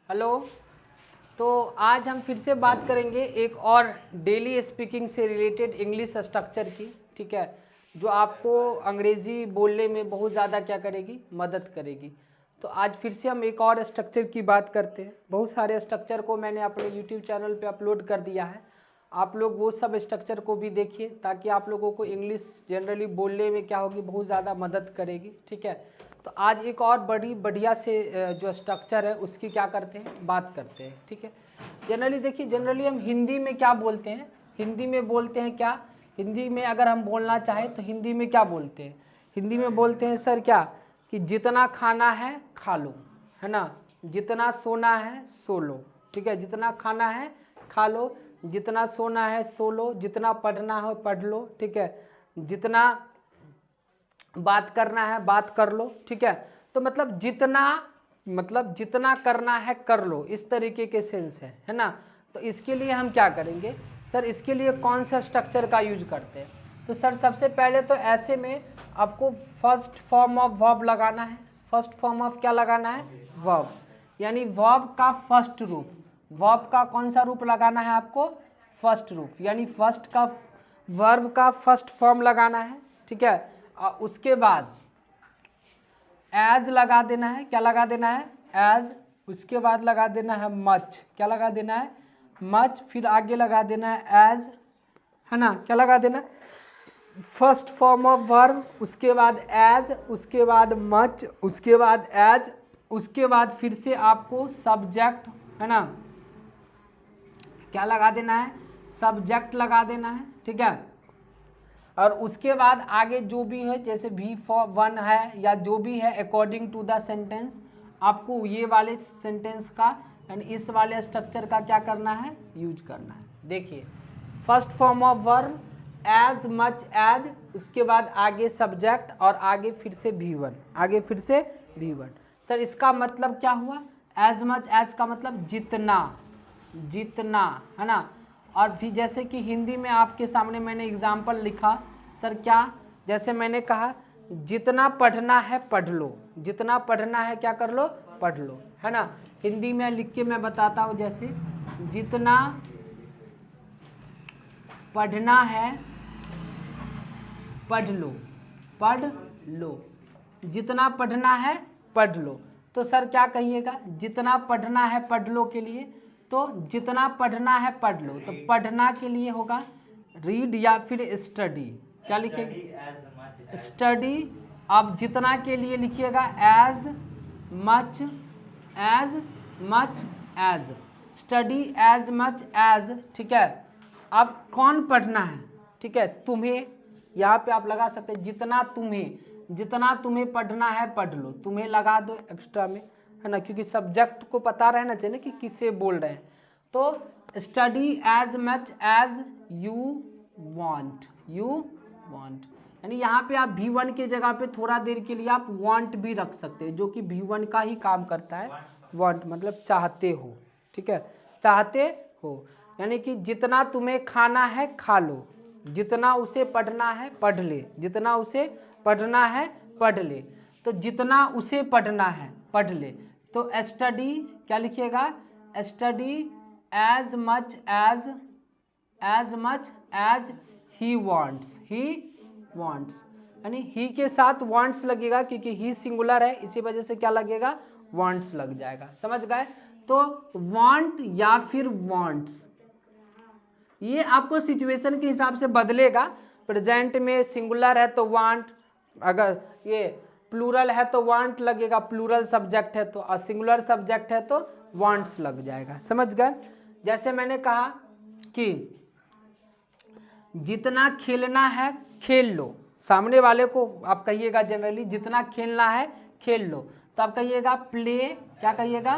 Hello. तो आज हम फिर से बात करेंगे एक और डेली स्पीकिंग से रिलेटेड इंग्लिश स्ट्रक्चर की, ठीक है, जो आपको अंग्रेज़ी बोलने में बहुत ज़्यादा क्या करेगी, मदद करेगी। तो आज फिर से हम एक और स्ट्रक्चर की बात करते हैं। बहुत सारे स्ट्रक्चर को मैंने अपने यूट्यूब चैनल पे अपलोड कर दिया है, आप लोग वो सब स्ट्रक्चर को भी देखिए ताकि आप लोगों को इंग्लिश जनरली बोलने में क्या होगी, बहुत ज़्यादा मदद करेगी, ठीक है। तो आज एक और बड़ी बढ़िया से जो स्ट्रक्चर है उसकी क्या करते हैं, बात करते हैं, ठीक है। जनरली देखिए, जनरली हम हिंदी में क्या बोलते हैं, हिंदी में बोलते हैं क्या, हिंदी में अगर हम बोलना चाहें तो हिंदी में क्या बोलते हैं, हिंदी में बोलते हैं सर क्या, कि जितना खाना है खा लो, है ना, जितना सोना है सो लो, ठीक है, जितना खाना है खा लो, जितना सोना है सो लो, जितना पढ़ना है पढ़ लो, ठीक है, जितना बात करना है बात कर लो, ठीक है। तो मतलब जितना करना है कर लो, इस तरीके के सेंस है ना। तो इसके लिए हम क्या करेंगे सर, इसके लिए कौन सा स्ट्रक्चर का यूज करते हैं। तो सर सबसे पहले तो ऐसे में आपको फर्स्ट फॉर्म ऑफ वर्ब लगाना है। फर्स्ट फॉर्म ऑफ क्या लगाना है, वर्ब, यानी वर्ब का फर्स्ट रूप, वर्ब का कौन सा रूप लगाना है आपको, फर्स्ट रूप, यानी फर्स्ट का वर्ब का फर्स्ट फॉर्म लगाना है, ठीक है। और उसके बाद एज लगा देना है, क्या लगा देना है, एज, उसके बाद लगा देना है मच, क्या लगा देना है, मच, फिर आगे लगा देना है एज, है ना, क्या लगा देना, फर्स्ट फॉर्म ऑफ वर्ब, उसके बाद एज, उसके बाद मच, उसके बाद एज, उसके बाद फिर से आपको सब्जेक्ट, है ना, क्या लगा देना है, सब्जेक्ट लगा देना है, ठीक है। और उसके बाद आगे जो भी है, जैसे V1 है या जो भी है अकॉर्डिंग टू द सेंटेंस, आपको ये वाले सेंटेंस का यानी इस वाले स्ट्रक्चर का क्या करना है, यूज करना है। देखिए, first form of verb as much as, उसके बाद आगे सब्जेक्ट और आगे फिर से V1, आगे फिर से V1। सर इसका मतलब क्या हुआ, एज मच एज का मतलब जितना, जितना, है ना। और फिर जैसे कि हिंदी में आपके सामने मैंने एग्जाम्पल लिखा सर, क्या, जैसे मैंने कहा जितना पढ़ना है पढ़ लो, जितना पढ़ना है क्या कर लो, पढ़ लो, है ना। हिंदी में लिख के मैं बताता हूँ, जैसे जितना पढ़ना है पढ़ लो, पढ़ लो, जितना पढ़ना है पढ़ लो। तो सर क्या कहिएगा, जितना पढ़ना है पढ़ लो के लिए, तो जितना पढ़ना है पढ़ लो, तो पढ़ना के लिए होगा रीड या फिर स्टडी, क्या लिखिएगा, स्टडी। अब जितना के लिए लिखिएगा as much as, study as much as, ठीक है। अब कौन पढ़ना है, ठीक है, तुम्हें, यहाँ पे आप लगा सकते हैं जितना तुम्हें पढ़ना है पढ़ लो, तुम्हें लगा दो एक्स्ट्रा में, है ना, क्योंकि सब्जेक्ट को पता रहना चाहिए ना कि किससे बोल रहे हैं। तो study as much as you want, यानी यहाँ पे आप V1 के जगह पे थोड़ा देर के लिए आप वांट भी रख सकते हैं, जो कि V1 का ही काम करता है। वांट मतलब चाहते हो, ठीक है, चाहते हो, यानी कि जितना तुम्हें खाना है खा लो, जितना उसे पढ़ना है पढ़ ले, जितना उसे पढ़ना है पढ़ ले। तो जितना उसे पढ़ना है पढ़ ले, तो स्टडी क्या लिखिएगा, study as much as he wants, यानी ही के साथ वांट्स लगेगा, क्योंकि ही सिंगुलर है, इसी वजह से क्या लगेगा, वांट्स लग जाएगा, समझ गए। तो वांट या फिर वांट्स, ये आपको सिचुएशन के हिसाब से बदलेगा। प्रेजेंट में सिंगुलर है तो वांट, अगर ये प्लूरल है तो वांट लगेगा, प्लूरल सब्जेक्ट है तो, और सिंगुलर सब्जेक्ट है तो वांट्स लग जाएगा, समझ गए। जैसे मैंने कहा कि जितना खेलना है खेल लो, सामने वाले को आप कहिएगा जनरली जितना खेलना है खेल लो, तो आप कहिएगा प्ले, क्या कहिएगा,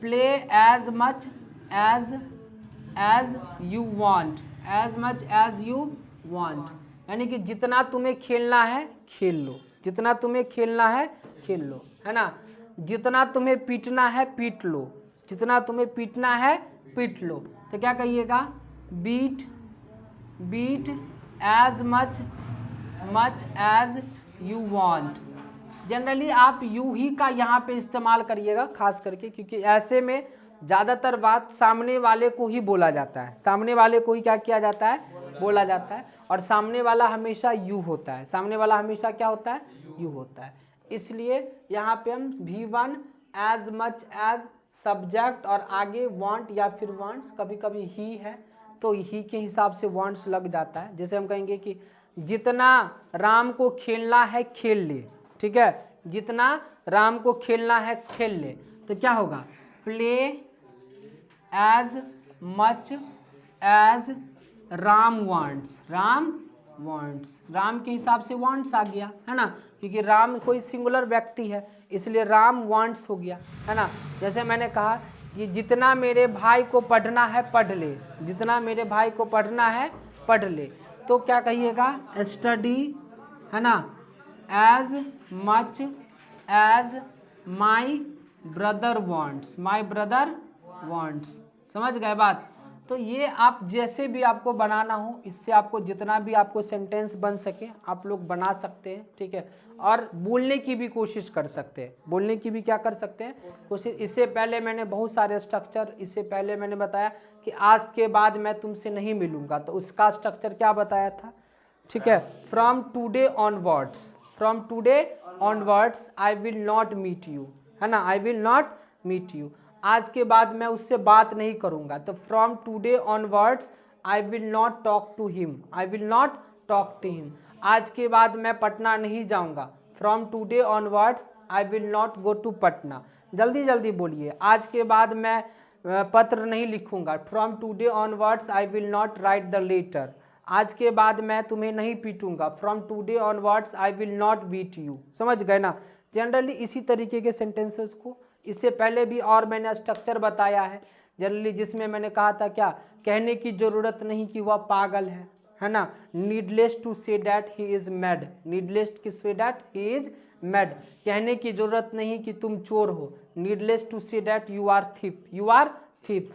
play as much as you want, as much as you want, यानी कि जितना तुम्हें खेलना है खेल लो, जितना तुम्हें खेलना है खेल लो, है ना। जितना तुम्हें पीटना है पीट लो, जितना तुम्हें पीटना है पीट लो, तो क्या कहिएगा, beat as much as you want, generally आप यू ही का यहाँ पे इस्तेमाल करिएगा खास करके, क्योंकि ऐसे में ज़्यादातर बात सामने वाले को ही बोला जाता है, सामने वाले को ही क्या किया जाता है, बोला जाता है। और सामने वाला हमेशा यू होता है, सामने वाला हमेशा क्या होता है, यू होता है। इसलिए यहाँ पे हम V1 as much as subject और आगे वांट या फिर वांट्स, कभी कभी ही है तो ही के हिसाब से वांट्स लग जाता है। जैसे हम कहेंगे कि जितना राम को खेलना है खेल ले, ठीक है, जितना राम को खेलना है खेल ले, तो क्या होगा, play as much as Ram wants, Ram wants, Ram के हिसाब से वांट्स आ गया है ना, क्योंकि राम कोई सिंगुलर व्यक्ति है इसलिए राम वांट्स हो गया है ना। जैसे मैंने कहा कि जितना मेरे भाई को पढ़ना है पढ़ ले, जितना मेरे भाई को पढ़ना है पढ़ ले, तो क्या कहिएगा, स्टडी है ना, as much as my brother wants, my brother wants, समझ गए बात। तो ये आप जैसे भी आपको बनाना हो, इससे आपको जितना भी आपको सेंटेंस बन सके आप लोग बना सकते हैं, ठीक है। और बोलने की भी कोशिश कर सकते हैं, बोलने की भी क्या कर सकते हैं, कोशिश। इससे पहले मैंने बहुत सारे स्ट्रक्चर, इससे पहले मैंने बताया कि आज के बाद मैं तुमसे नहीं मिलूंगा, तो उसका स्ट्रक्चर क्या बताया था, ठीक है, from today onwards, from today onwards I will not meet you, है ना, I will not meet you, आज के बाद मैं उससे बात नहीं करूंगा, तो from today onwards I will not talk to him, I will not talk to him, आज के बाद मैं पटना नहीं जाऊंगा, from today onwards I will not go to Patna, जल्दी जल्दी बोलिए, आज के बाद मैं पत्र नहीं लिखूंगा, from today onwards I will not write the letter, आज के बाद मैं तुम्हें नहीं पीटूंगा, from today onwards I will not beat you, समझ गए ना। जनरली इसी तरीके के सेंटेंसेस को इससे पहले भी और मैंने स्ट्रक्चर बताया है जनरली, जिसमें मैंने कहा था क्या, कहने की ज़रूरत नहीं कि वह पागल है ना, needless to say that he is mad, needless to say that he is mad, कहने की ज़रूरत नहीं कि तुम चोर हो, needless to say that you are thief, you are thief,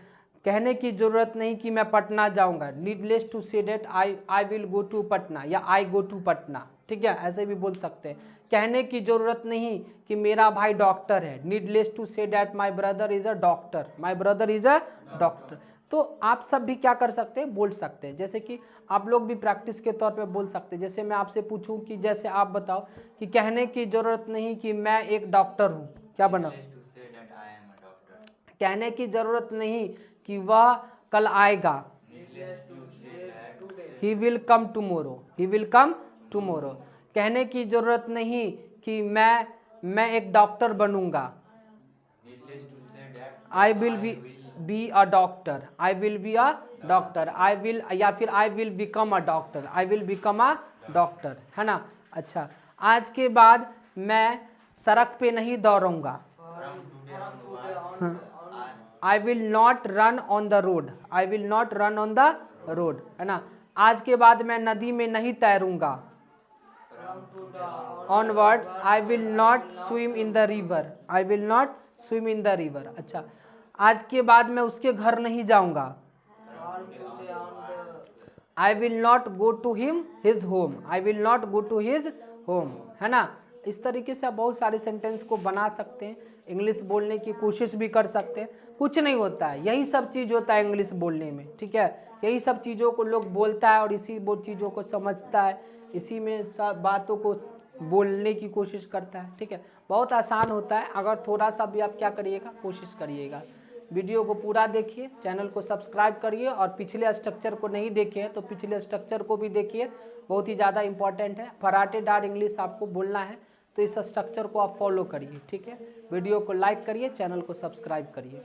कहने की ज़रूरत नहीं कि मैं पटना जाऊंगा, needless to say that I will go to Patna या आई गो टू पटना, ठीक है, ऐसे भी बोल सकते हैं। कहने की ज़रूरत नहीं कि मेरा भाई डॉक्टर है, needless to say that my brother is a doctor, my brother is a doctor. तो आप सब भी क्या कर सकते हैं, बोल सकते हैं, जैसे कि आप लोग भी प्रैक्टिस के तौर पे बोल सकते हैं। जैसे मैं आपसे पूछूं कि जैसे आप बताओ कि कहने की ज़रूरत नहीं कि मैं एक डॉक्टर हूँ, क्या बना, कहने की ज़रूरत नहीं कि वह कल आएगा, he will come tomorrow, he will come tomorrow, कहने की ज़रूरत नहीं कि मैं एक डॉक्टर बनूंगा, I will be a doctor, I will be a doctor, I will, या फिर I will become a doctor, I will become a doctor, है ना। अच्छा, आज के बाद मैं सड़क पे नहीं दौड़ूंगा, I will not run on the road, I will not run on the road, है ना। आज के बाद मैं नदी में नहीं तैरूंगा, onwards I will not swim in the river, I will not swim in the river. अच्छा, आज के बाद मैं उसके घर नहीं जाऊंगा, I will not go to him his home, I will not go to his home, है ना। इस तरीके से आप बहुत सारे सेंटेंस को बना सकते हैं, इंग्लिश बोलने की कोशिश भी कर सकते हैं, कुछ नहीं होता है, यही सब चीज़ होता है इंग्लिश बोलने में, ठीक है, यही सब चीज़ों को लोग बोलता है और इसी वो चीज़ों को समझता है, इसी में सब बातों को बोलने की कोशिश करता है, ठीक है, बहुत आसान होता है। अगर थोड़ा सा भी आप क्या करिएगा, कोशिश करिएगा। वीडियो को पूरा देखिए, चैनल को सब्सक्राइब करिए, और पिछले स्ट्रक्चर को नहीं देखे तो पिछले स्ट्रक्चर को भी देखिए, बहुत ही ज़्यादा इंपॉर्टेंट है। फराटेदार इंग्लिश आपको बोलना है तो इस स्ट्रक्चर को आप फॉलो करिए, ठीक है। वीडियो को लाइक करिए, चैनल को सब्सक्राइब करिए।